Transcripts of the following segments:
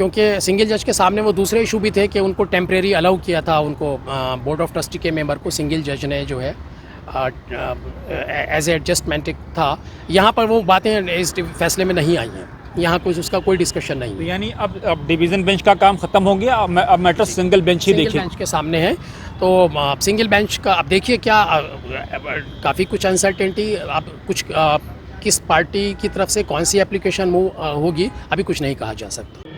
क्योंकि सिंगल जज के सामने वो दूसरे इशू भी थे कि उनको टेम्परेरी अलाउ किया था, उनको बोर्ड ऑफ ट्रस्टी के मेंबर को सिंगल जज ने जो है एज एडजस्टमेंट था। यहाँ पर वो बातें इस फैसले में नहीं आई हैं, यहाँ कुछ उसका कोई डिस्कशन नहीं तो है। यानी अब डिवीज़न बेंच का काम ख़त्म हो गया, अब मैटर सिंगल बेंच ही सिंगल देखिए। बेंच के सामने है, तो सिंगल बेंच का अब देखिए क्या काफ़ी कुछ अनसर्टेनिटी, अब कुछ किस पार्टी की तरफ से कौन सी एप्लीकेशन मूव होगी अभी कुछ नहीं कहा जा सकता।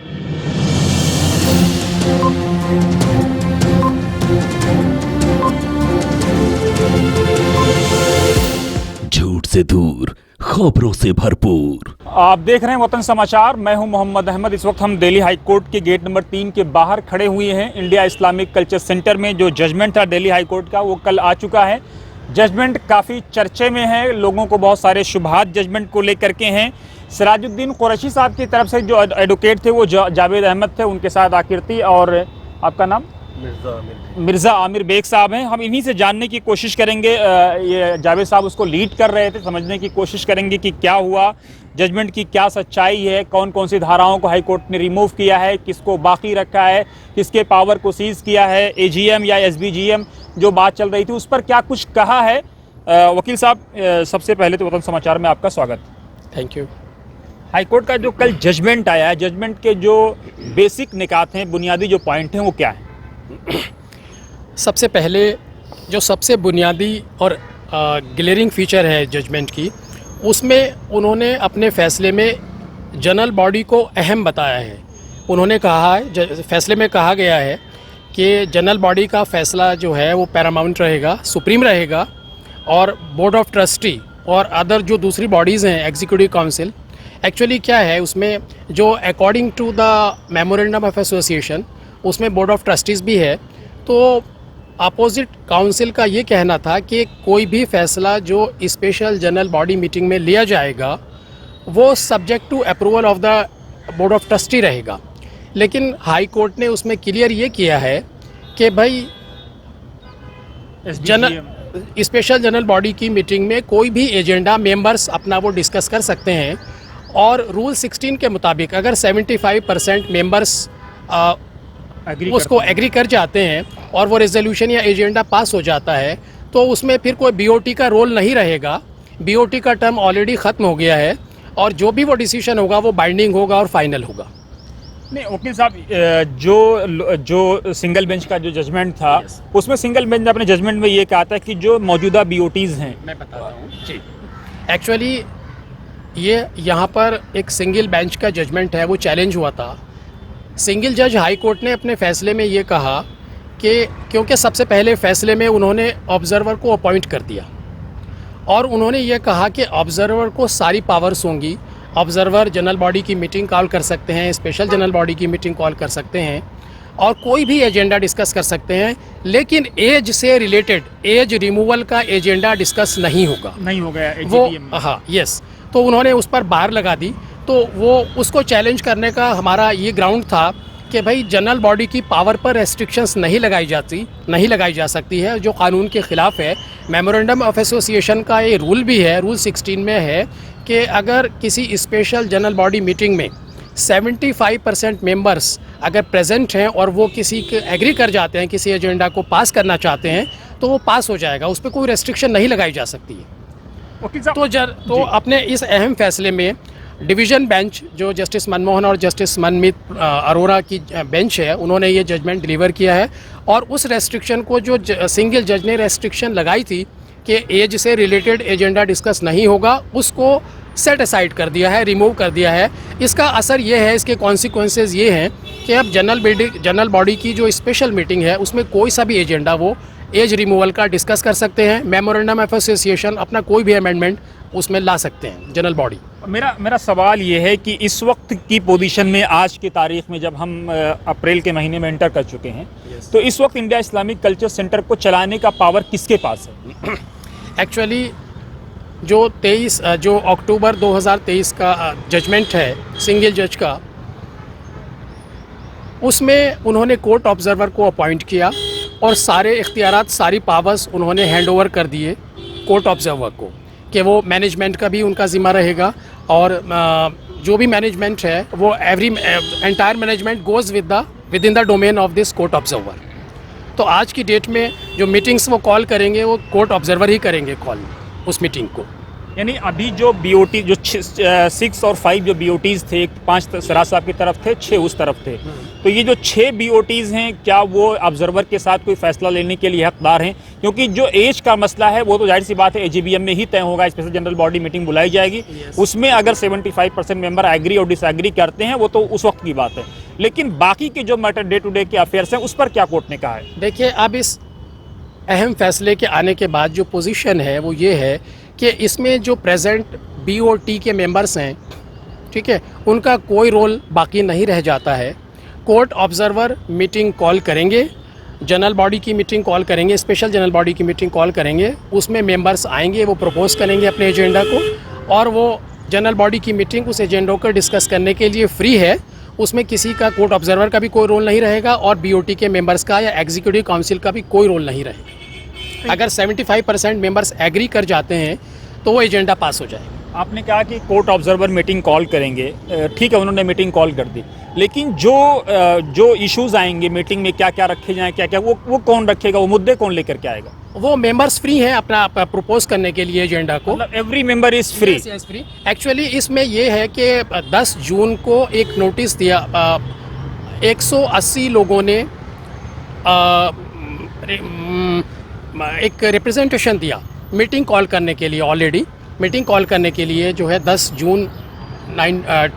झूठ से दूर, खबरों से भरपूर। आप देख रहे हैं वतन समाचार, मैं हूं मोहम्मद अहमद। इस वक्त हम दिल्ली हाई कोर्ट के गेट नंबर 3 के बाहर खड़े हुए हैं। इंडिया इस्लामिक कल्चर सेंटर में जो जजमेंट था दिल्ली हाई कोर्ट का वो कल आ चुका है। जजमेंट काफ़ी चर्चे में है, लोगों को बहुत सारे शुबहात जजमेंट को लेकर के हैं। सिराजुद्दीन कुरैशी साहब की तरफ से जो एडवोकेट थे वो जावेद अहमद थे, उनके साथ आखिर थी, और आपका नाम मिर्ज़ा आमिर बेग साहब हैं। हम इन्हीं से जानने की कोशिश करेंगे, ये जावेद साहब उसको लीड कर रहे थे, समझने की कोशिश करेंगे कि क्या हुआ, जजमेंट की क्या सच्चाई है, कौन कौन सी धाराओं को हाई कोर्ट ने रिमूव किया है, किसको बाकी रखा है, किसके पावर को सीज़ किया है, एजीएम या एसबीजीएम जो बात चल रही थी उस पर क्या कुछ कहा है। वकील साहब, सबसे पहले तो वतन समाचार में आपका स्वागत। Thank you. हाई कोर्ट का जो कल जजमेंट आया है, जजमेंट के जो बेसिक निकात हैं, बुनियादी जो पॉइंट हैं वो क्या है? सबसे पहले जो सबसे बुनियादी और ग्लेरिंग फीचर है जजमेंट की, उसमें उन्होंने अपने फ़ैसले में जनरल बॉडी को अहम बताया है। उन्होंने कहा है, फैसले में कहा गया है कि जनरल बॉडी का फ़ैसला जो है वो पैरामाउंट रहेगा, सुप्रीम रहेगा, और बोर्ड ऑफ ट्रस्टी और अदर जो दूसरी बॉडीज़ हैं, एग्जीक्यूटिव काउंसिल, एक्चुअली क्या है उसमें जो according to the memorandum of association उसमें बोर्ड ऑफ ट्रस्टीज़ भी है। तो अपोजिट काउंसिल का ये कहना था कि कोई भी फ़ैसला जो स्पेशल जनरल बॉडी मीटिंग में लिया जाएगा वो subject to approval of the board of trustee रहेगा। लेकिन हाई कोर्ट ने उसमें क्लियर ये किया है कि भाई स्पेशल जनरल बॉडी की मीटिंग में कोई भी एजेंडा मेंबर्स अपना वो डिस्कस कर सकते हैं, और रूल 16 के मुताबिक अगर 75% मेंबर्स उसको एग्री कर जाते हैं और वो रेजोल्यूशन या एजेंडा पास हो जाता है तो उसमें फिर कोई बीओटी का रोल नहीं रहेगा। बीओटी का टर्म ऑलरेडी ख़त्म हो गया है और जो भी वो डिसीजन होगा वो बाइंडिंग होगा और फाइनल होगा। नहीं वकील साहब, जो सिंगल बेंच का जो जजमेंट था उसमें सिंगल बेंच ने अपने जजमेंट में ये कहा था कि जो मौजूदा बीओटीज़ हैं, मैं बताता हूँ जी, एक्चुअली ये यहाँ पर एक सिंगल बेंच का जजमेंट है, वो चैलेंज हुआ था। सिंगल जज हाई कोर्ट ने अपने फ़ैसले में ये कहा कि क्योंकि सबसे पहले फ़ैसले में उन्होंने ऑब्ज़र्वर को अपॉइंट कर दिया और उन्होंने ये कहा कि ऑब्ज़र्वर को सारी पावर्स होंगी। ऑब्ज़र्वर जनरल बॉडी की मीटिंग कॉल कर सकते हैं, स्पेशल जनरल बॉडी की मीटिंग कॉल कर सकते हैं और कोई भी एजेंडा डिस्कस कर सकते हैं, लेकिन एज से रिलेटेड एज रिमूवल का एजेंडा डिस्कस नहीं होगा। नहीं हो गया वो, हाँ यस, तो उन्होंने उस पर बार लगा दी। तो वो उसको चैलेंज करने का हमारा ये ग्राउंड था कि भाई जनरल बॉडी की पावर पर रेस्ट्रिक्शंस नहीं लगाई जा सकती है, जो कानून के ख़िलाफ़ है। मेमोरेंडम ऑफ एसोसिएशन का ये रूल भी है, रूल 16 में है कि अगर किसी स्पेशल जनरल बॉडी मीटिंग में 75% मेंबर्स अगर प्रेजेंट हैं और वो किसी के एग्री कर जाते हैं, किसी एजेंडा को पास करना चाहते हैं, तो वो पास हो जाएगा, उस पर कोई रेस्ट्रिक्शन नहीं लगाई जा सकती है। तो अपने इस अहम फैसले में डिवीज़न बेंच जो जस्टिस मनमोहन और जस्टिस मनमीत अरोरा की बेंच है, उन्होंने ये जजमेंट डिलीवर किया है और उस रेस्ट्रिक्शन को जो सिंगल जज ने रेस्ट्रिक्शन लगाई थी कि एज से रिलेटेड एजेंडा डिस्कस नहीं होगा, उसको सेट असाइड कर दिया है, रिमूव कर दिया है। इसका असर ये है, इसके कॉन्सिक्वेंसेस ये हैं कि अब जनरल बॉडी की जो स्पेशल मीटिंग है उसमें कोई सा भी एजेंडा वो एज रिमूवल का डिस्कस कर सकते हैं। मेमोरेंडम ऑफ एसोसिएशन अपना कोई भी अमेंडमेंट उसमें ला सकते हैं जनरल बॉडी। मेरा सवाल ये है कि इस वक्त की पोजीशन में, आज की तारीख में, जब हम अप्रैल के महीने में एंटर कर चुके हैं, तो इस वक्त इंडिया इस्लामिक कल्चर सेंटर को चलाने का पावर किसके पास है? एक्चुअली जो अक्टूबर 2023 का जजमेंट है सिंगल जज का, उसमें उन्होंने कोर्ट ऑब्जर्वर को अपॉइंट किया और सारे इख्तियारात, सारी पावर्स उन्होंने हैंड ओवर कर दिए कोर्ट ऑब्जर्वर को कि वो मैनेजमेंट का भी उनका ज़िम्मा रहेगा और जो भी मैनेजमेंट है वो entire management goes with in the domain of this court observer. तो आज की डेट में जो मीटिंग्स वो कॉल करेंगे वो कोर्ट ऑब्जर्वर ही करेंगे कॉल उस मीटिंग को। यानी अभी जो बीओटी जो 6 और 5 जो बीओटीज थे, 5 सराज साहब की तरफ थे, 6 उस तरफ थे, तो ये जो 6 बीओटीज हैं क्या वो ऑब्जर्वर के साथ कोई फैसला लेने के लिए हकदार हैं? क्योंकि जो एज का मसला है वो तो जाहिर सी बात है एजीबीएम में ही तय होगा, स्पेशल जनरल बॉडी मीटिंग बुलाई जाएगी, उसमें अगर 75% मेंबर एग्री और डिसएग्री करते हैं वो तो उस वक्त की बात है, लेकिन बाकी के जो मैटर डे टू डे के अफेयर्स हैं उस पर क्या कोर्ट ने कहा है? देखिए, अब इस अहम फैसले के आने के बाद जो पोजीशन है वो ये है कि इसमें जो प्रेजेंट बीओटी के मेंबर्स हैं, ठीक है, उनका कोई रोल बाकी नहीं रह जाता है। कोर्ट ऑब्जर्वर मीटिंग कॉल करेंगे, जनरल बॉडी की मीटिंग कॉल करेंगे, स्पेशल जनरल बॉडी की मीटिंग कॉल करेंगे, उसमें मेंबर्स आएंगे, वो प्रपोज करेंगे अपने एजेंडा को, और वो जनरल बॉडी की मीटिंग उस एजेंडा को डिस्कस करने के लिए फ्री है। उसमें किसी का कोर्ट ऑब्जर्वर का भी कोई रोल नहीं रहेगा और बीओटी के मेंबर्स का या एग्जीक्यूटिव काउंसिल का भी कोई रोल नहीं रहेगा। अगर 75% मेंबर्स एग्री कर जाते हैं तो वो एजेंडा पास हो जाएगा। आपने कहा कि कोर्ट ऑब्जर्वर मीटिंग कॉल करेंगे, ठीक है, उन्होंने मीटिंग कॉल कर दी, लेकिन जो इश्यूज आएंगे मीटिंग में, क्या क्या रखे जाएं, क्या क्या वो कौन रखेगा, वो मुद्दे कौन लेकर के आएगा? वो मेंबर्स फ्री हैं अपना प्रपोज करने के लिए एजेंडा को। Every member is free. Free. Actually इसमें ये है कि 10 जून को एक नोटिस दिया, 180 लोगों ने एक रिप्रेजेंटेशन दिया मीटिंग कॉल करने के लिए। ऑलरेडी मीटिंग कॉल करने के लिए जो है 10 जून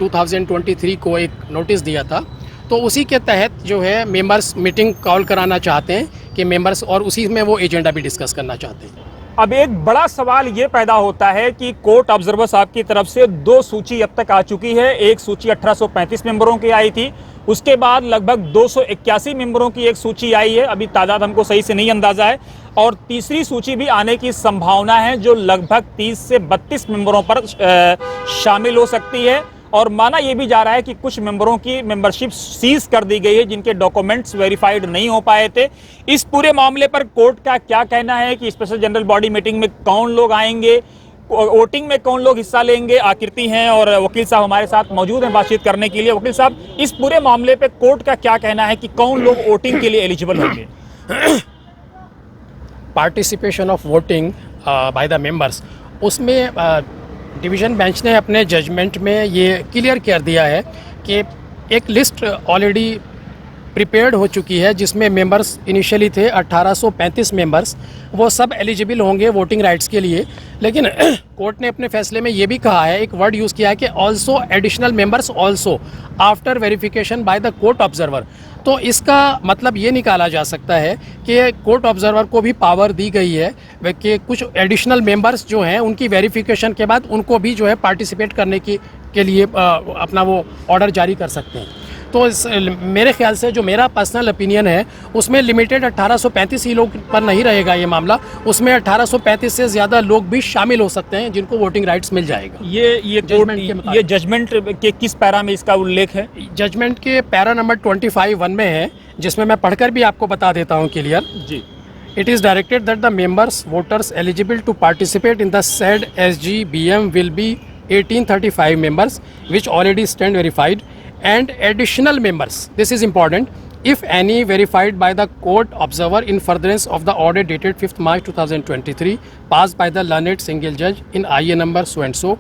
2023 को एक नोटिस दिया था, तो उसी के तहत जो है मेंबर्स मीटिंग कॉल कराना चाहते हैं कि मेंबर्स, और उसी में वो एजेंडा भी डिस्कस करना चाहते हैं। अब एक बड़ा सवाल ये पैदा होता है कि कोर्ट ऑब्जर्वर साहब की तरफ से 2 सूची अब तक आ चुकी है। एक सूची 1835 मेंबरों की आई थी, उसके बाद लगभग 281 मेंबरों की एक सूची आई है, अभी तादाद हमको सही से नहीं अंदाजा है, और तीसरी सूची भी आने की संभावना है जो लगभग 30 से 32 मेंबरों पर शामिल हो सकती है। और माना यह भी जा रहा है कि कुछ मेंबरों की मेंबरशिप सीज कर दी गई है जिनके डॉक्यूमेंट्स वेरीफाइड नहीं हो पाए थे। इस पूरे मामले पर कोर्ट का क्या कहना है कि स्पेशल जनरल बॉडी मीटिंग में कौन लोग आएंगे, वोटिंग में कौन लोग हिस्सा लेंगे? आकृति हैं और वकील साहब हमारे साथ मौजूद हैं बातचीत करने के लिए। वकील साहब, इस पूरे मामले पे कोर्ट का क्या कहना है कि कौन लोग वोटिंग के लिए एलिजिबल होंगे? Participation of voting by the members, उसमें डिवीज़न बेंच ने अपने जजमेंट में ये क्लियर कर दिया है कि एक लिस्ट ऑलरेडी प्रिपेयर्ड हो चुकी है जिसमें मेंबर्स इनिशियली थे 1835 मेंबर्स, वो सब एलिजिबल होंगे वोटिंग राइट्स के लिए। लेकिन कोर्ट ने अपने फैसले में ये भी कहा है, एक वर्ड यूज़ किया है कि also additional members also after verification by the court observer. तो इसका मतलब ये निकाला जा सकता है कि कोर्ट ऑब्जर्वर को भी पावर दी गई है कि कुछ एडिशनल मेंबर्स जो हैं उनकी वेरिफिकेशन के बाद उनको भी जो है पार्टिसिपेट करने के लिए अपना वो ऑर्डर जारी कर सकते हैं। तो मेरे ख्याल से जो मेरा पर्सनल ओपिनियन है उसमें लिमिटेड 1835 ही लोग पर नहीं रहेगा ये मामला, उसमें 1835 से ज़्यादा लोग भी शामिल हो सकते हैं जिनको वोटिंग राइट्स मिल जाएगा। ये जजमेंट के किस पैरा में इसका उल्लेख है? जजमेंट के पैरा नंबर 25(1) में है, जिसमें मैं पढ़कर भी आपको बता देता हूँ क्लियर जी। It is directed that the members voters eligible to participate in the said SGBM will be 1835 members which already stand verified and additional members, this is important, if any, verified by the court observer in furtherance of the order dated 5th March 2023 passed by the learned single judge in IA number so and so.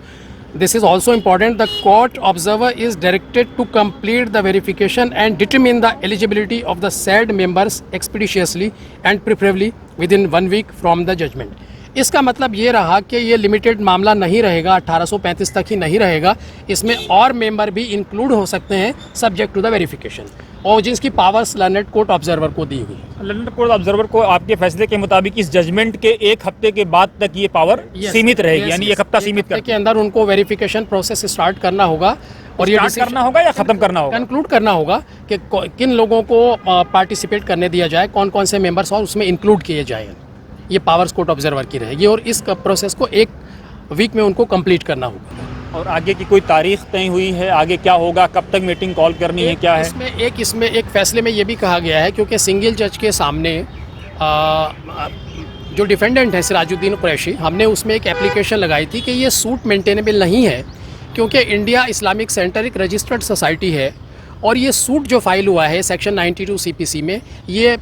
This is also important, the court observer is directed to complete the verification and determine the eligibility of the said members expeditiously and preferably within 1 week from the judgment. इसका मतलब ये रहा कि ये limited मामला नहीं रहेगा, 1835 तक ही नहीं रहेगा, इसमें और मेंबर भी इंक्लूड हो सकते हैं सब्जेक्ट टू द वेरिफिकेशन, और जिसकी पावर्स लर्नेड कोर्ट ऑब्जर्वर को दी हुई है। लर्नेड कोर्ट ऑब्जर्वर को आपके फैसले के मुताबिक इस जजमेंट के 1 हफ्ते के बाद तक ये पावर सीमित रहेगी, यानी 1 हफ्ता सीमित के अंदर उनको वेरिफिकेशन प्रोसेस स्टार्ट करना होगा और ये करना होगा या खत्म करना होगा, कंक्लूड करना होगा कि किन लोगों को पार्टिसिपेट करने दिया जाए, कौन कौन से मेंबर्स और उसमें इंक्लूड किए जाए। ये पावर्स कोर्ट ऑब्जर्वर की रहेगी और इस प्रोसेस को 1 वीक में उनको कंप्लीट करना होगा। और आगे की कोई तारीख तय हुई है? आगे क्या होगा, कब तक मीटिंग कॉल करनी है, क्या है? इसमें एक फैसले में ये भी कहा गया है, क्योंकि सिंगल जज के सामने जो डिफेंडेंट है सिराजुद्दीन कुरैशी, हमने उसमें एक एप्लीकेशन लगाई थी कि ये सूट मेंटेनेबल नहीं है, क्योंकि इंडिया इस्लामिक सेंटर एक रजिस्टर्ड सोसाइटी है और ये सूट जो फाइल हुआ है सेक्शन 92 सीपीसी में, ये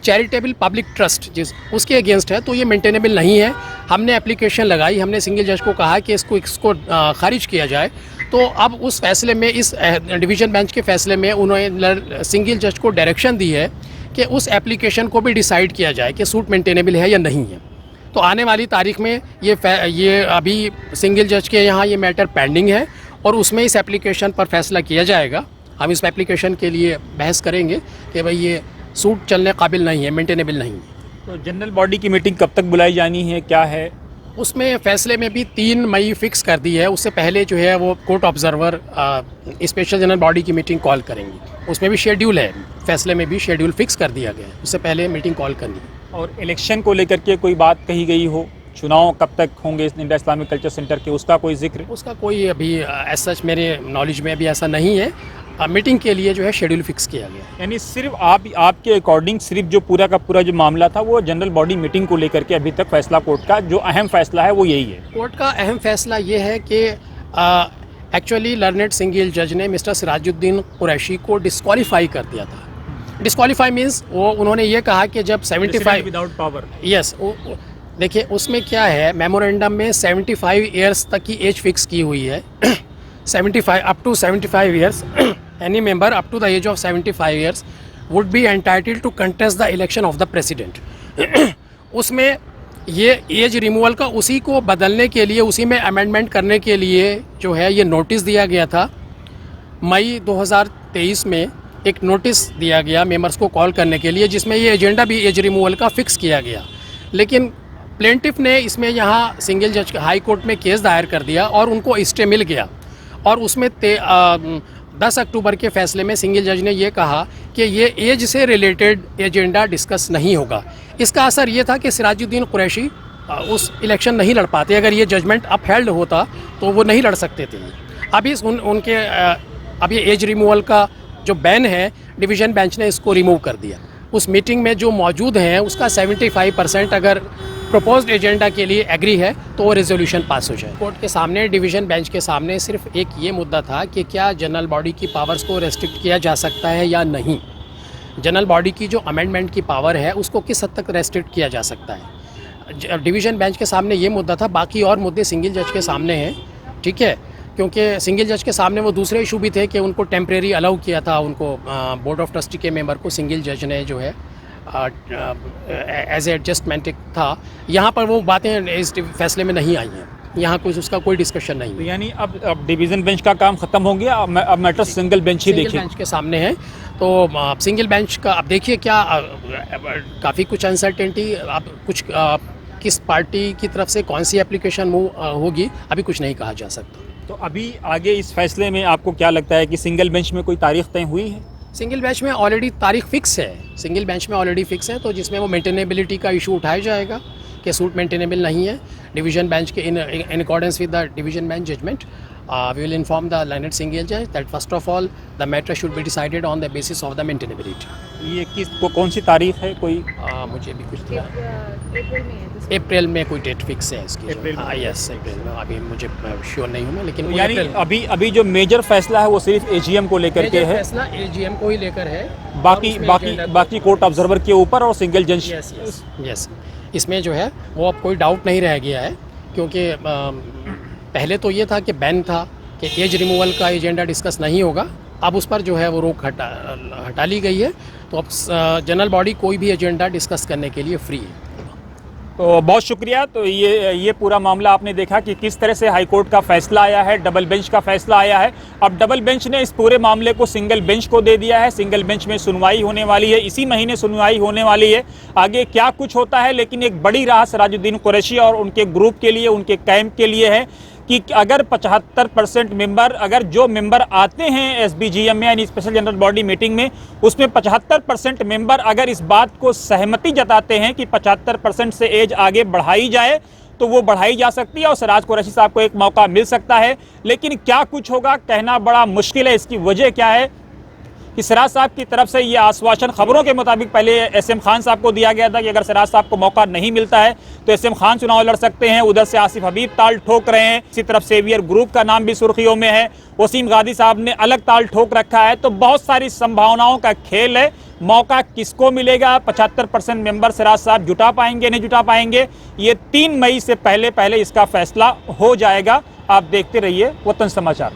चैरिटेबल पब्लिक ट्रस्ट उसके अगेंस्ट है, तो ये मेंटेनेबल नहीं है। हमने एप्लीकेशन लगाई, हमने सिंगल जज को कहा कि इसको खारिज किया जाए। तो अब उस फैसले में, इस डिवीज़न बेंच के फैसले में उन्होंने सिंगल जज को डायरेक्शन दी है कि उस एप्लीकेशन को भी डिसाइड किया जाए कि सूट मेंटेनेबल है या नहीं है। तो आने वाली तारीख में ये अभी सिंगल जज के यहाँ ये मैटर पेंडिंग है और उसमें इस एप्लीकेशन पर फैसला किया जाएगा। हम इस एप्लीकेशन के लिए बहस करेंगे कि भाई ये सूट चलने काबिल नहीं है, मेंटेनेबल नहीं है। तो जनरल बॉडी की मीटिंग कब तक बुलाई जानी है, क्या है? उसमें फैसले में भी 3 मई फिक्स कर दी है। उससे पहले जो है वो court observer special general body की मीटिंग कॉल करेंगी। उसमें भी शेड्यूल है, फैसले में भी शेड्यूल फिक्स कर दिया गया है, उससे पहले मीटिंग कॉल करनी है। और इलेक्शन को लेकर के कोई बात कही गई हो, चुनाव कब तक होंगे इस इंडिया इस्लामिक कल्चर सेंटर के, उसका कोई जिक्र? उसका कोई अभी ऐसा मेरे नॉलेज में अभी ऐसा नहीं है। मीटिंग के लिए जो है शेड्यूल फिक्स किया गया है। यानी सिर्फ आपके अकॉर्डिंग सिर्फ जो पूरा का पूरा जो मामला था वो जनरल बॉडी मीटिंग को लेकर के अभी तक फैसला कोर्ट का जो अहम फैसला है वो यही है? कोर्ट का अहम फैसला ये है कि एक्चुअली लर्नेड सिंगल जज ने मिस्टर सिराजुद्दीन कुरैशी को डिस्क्वालीफाई कर दिया था। डिस्क्वालीफाई मीन्स वो उन्होंने ये कहा कि जब 75 विदाउट पावर, यस, देखिए उसमें क्या है, मेमोरेंडम में 75 ईयर्स तक की एज फिक्स की हुई है। 75 up to 75 years, any member up to the age of 75 years would be entitled to contest the election of the president। उसमें ये एज रिमूवल का उसी को बदलने के लिए, उसी में अमेंडमेंट करने के लिए जो है ये नोटिस दिया गया था। मई 2023 में एक नोटिस दिया गया मेंबर्स को कॉल करने के लिए, जिसमें ये एजेंडा भी एज रिमूवल का फिक्स किया गया। लेकिन प्लेंटिफ ने इसमें यहाँ सिंगल जज हाई कोर्ट में केस दायर कर दिया और उनको स्टे मिल गया और उसमें 10 अक्टूबर के फैसले में सिंगल जज ने ये कहा कि ये एज से रिलेटेड एजेंडा डिस्कस नहीं होगा। इसका असर ये था कि सिराजुद्दीन कुरैशी उस इलेक्शन नहीं लड़ पाते। अगर ये जजमेंट अपहेल्ड होता तो वो नहीं लड़ सकते थे। अभी उनके अब ये एज रिमूवल का जो बैन है, डिवीज़न बेंच ने इसको रिमूव कर दिया। उस मीटिंग में जो मौजूद हैं उसका 75% अगर प्रपोज्ड एजेंडा के लिए एग्री है तो वो रेजोल्यूशन पास हो जाए। कोर्ट के सामने, डिवीज़न बेंच के सामने सिर्फ एक ये मुद्दा था कि क्या जनरल बॉडी की पावर्स को रेस्ट्रिक्ट किया जा सकता है या नहीं। जनरल बॉडी की जो अमेंडमेंट की पावर है उसको किस हद तक रेस्ट्रिक्ट किया जा सकता है। डिवीज़न बेंच के सामने ये मुद्दा था, बाकी और मुद्दे सिंगल जज के सामने हैं, ठीक है, क्योंकि सिंगल जज के सामने वो दूसरे इशू भी थे कि उनको टेम्परेरी अलाउ किया था, उनको बोर्ड ऑफ ट्रस्टी के मेंबर को सिंगल जज ने जो है एज एडजस्टमेंट था। यहाँ पर वो बातें इस फैसले में नहीं आई हैं, यहाँ कुछ उसका कोई डिस्कशन नहीं है। यानी अब डिवीज़न बेंच का काम ख़त्म हो गया, अब मैटर सिंगल बेंच ही देखिए, बेंच के सामने है। तो सिंगल बेंच का अब देखिए क्या काफ़ी कुछ अनसर्टेनिटी, अब कुछ किस पार्टी की तरफ से कौन सी एप्लीकेशन मूव होगी अभी कुछ नहीं कहा जा सकता। तो अभी आगे इस फैसले में आपको क्या लगता है कि सिंगल बेंच में कोई तारीख तय हुई है? सिंगल बेंच में ऑलरेडी तारीख फिक्स है, सिंगल बेंच में ऑलरेडी फिक्स है, तो जिसमें वो मेंटेनेबिलिटी का इशू उठाया जाएगा कि सूट मेंटेनेबल नहीं है। डिवीज़न बेंच के in accordance with the division bench judgment we will inform the learned single जज that first of all the matter should be decided on the basis of the maintainability. ये कौन सी तारीख है? कोई मुझे भी कुछ अप्रैल में कोई डेट फिक्स है इसकी। यस, अप्रैल में, अभी मुझे श्योर नहीं हूँ मैं, लेकिन यानी अभी जो मेजर फैसला है वो सिर्फ एजीएम को लेकर के है, फैसला एजीएम को ही लेकर है, बाकी कोर्ट ऑब्जर्वर के ऊपर और सिंगल जज। यस, इसमें जो है वो अब कोई डाउट नहीं रह गया है, क्योंकि पहले तो ये था कि बैन था कि एज रिमूवल का एजेंडा डिस्कस नहीं होगा, अब उस पर जो है वो रोक हटा ली गई है। तो अब जनरल बॉडी कोई भी एजेंडा डिस्कस करने के लिए फ्री है। तो बहुत शुक्रिया। तो ये पूरा मामला आपने देखा कि किस तरह से हाई कोर्ट का फैसला आया है, डबल बेंच का फैसला आया है। अब डबल बेंच ने इस पूरे मामले को सिंगल बेंच को दे दिया है। सिंगल बेंच में सुनवाई होने वाली है, इसी महीने सुनवाई होने वाली है। आगे क्या कुछ होता है, लेकिन एक बड़ी राहत सिराजुद्दीन कुरैशी और उनके ग्रुप के लिए, उनके कैंप के लिए है कि अगर 75% मेंबर, अगर जो मेंबर आते हैं एसबीजीएम में यानी स्पेशल जनरल बॉडी मीटिंग में, उसमें 75% मेंबर अगर इस बात को सहमति जताते हैं कि 75% से एज आगे बढ़ाई जाए तो वो बढ़ाई जा सकती है और सिराज कुरैशी साहब को एक मौका मिल सकता है। लेकिन क्या कुछ होगा कहना बड़ा मुश्किल है। इसकी वजह क्या है? कि सिराज साहब की तरफ से ये आश्वासन खबरों के मुताबिक पहले एसएम खान साहब को दिया गया था कि अगर सिराज साहब को मौका नहीं मिलता है तो एसएम खान चुनाव लड़ सकते हैं। उधर से आसिफ हबीब ताल ठोक रहे हैं, इसी तरफ सेवियर ग्रुप का नाम भी सुर्खियों में है, वसीम गादी साहब ने अलग ताल ठोक रखा है। तो बहुत सारी संभावनाओं का खेल है। मौका किसको मिलेगा, 75% मेंबर सिराज साहब जुटा पाएंगे नहीं जुटा पाएंगे, ये 3 मई से पहले इसका फैसला हो जाएगा। आप देखते रहिए वतन समाचार।